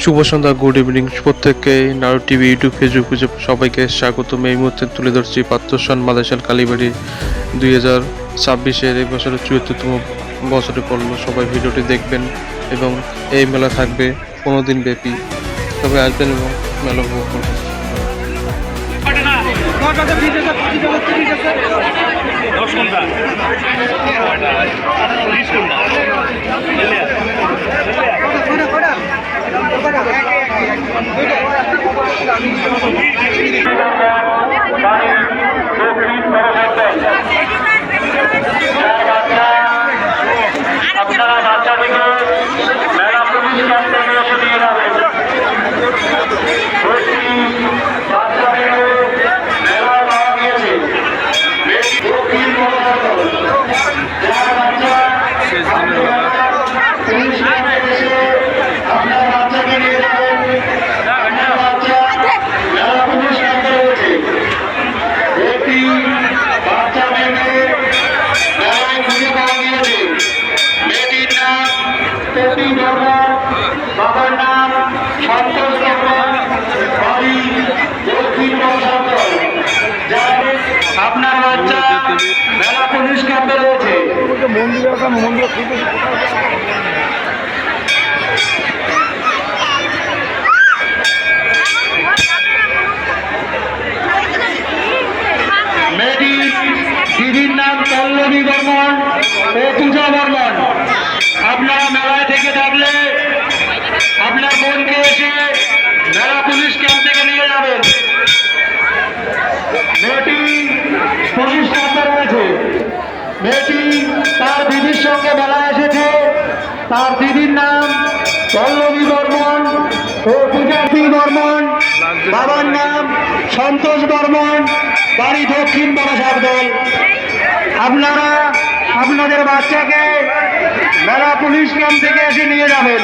শুভ সন্ধ্যা, good evening প্রত্যেককে। নারু TV, YouTube, Facebook পেজে সবাইকে স্বাগতম। এই মুহূর্তে তুলে ধরছি পাত্রসান মালয়েশিয়ান কালীবাড়ি 2026-এর এই বছরের 74তম বছরে পড়লো। সবাই ভিডিওটি দেখবেন এবং এই মেলা থাকবে 15 দিন ব্যাপী। সবাই আসবেন এবং মেলা উপভোগ করবেন। আপনারা বাচ্চাদেরকে মেলা পুলিশ ক্যাম্প থেকে এসে দিয়ে যাবেন। বাচ্চাদেরকে মেলা পাওয়া গিয়েছে দক্ষিণ মহানগর যার বাচ্চা পুলিশ ক্যাম্পে এসে আপনার বাচ্চাকে নিয়ে যাবেন। আপনার বাচ্চা মেলা পুলিশ ক্যাম্পে রয়েছে। একটি বাচ্চা মেয়েকে মেলায় খুঁজে পাওয়া গিয়েছে। মেয়েটির নাম প্রতি বর্মন, বাবার নাম সন্তোষ বর্মন, বাড়ি দক্ষিণ বসন্তর। আপনার বাচ্চা মেলা পুলিশ ক্যাম্পে রয়েছে। মেয়েটির দিদির নাম পল্লবী বর্মন ও পূজা বর্মন। আপনারা মেলায় থেকে থাকলে আপনার বোনকে এসে মেলা পুলিশ ক্যাম্প থেকে নিয়ে যাবেন। মেয়েটি পুলিশ ক্যাম্পে রয়েছে। মেয়েটি তার দিদির সঙ্গে মেলায় এসেছে। তার দিদির নাম পল্লবী বর্মন ও পূজার্থী বর্মন, বাবার নাম সন্তোষ বর্মন, বাড়ি দক্ষিণ বড়সাবদল। আপনারা আপনাদের বাচ্চাকে মেলা পুলিশ ক্যাম্প থেকে এসে নিয়ে যাবেন।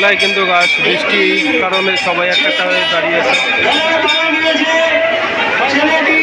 মেলায় কিন্তু গাছ বৃষ্টির কারণে সবাই একটা হয়ে দাঁড়িয়ে আছে। ছেলেটি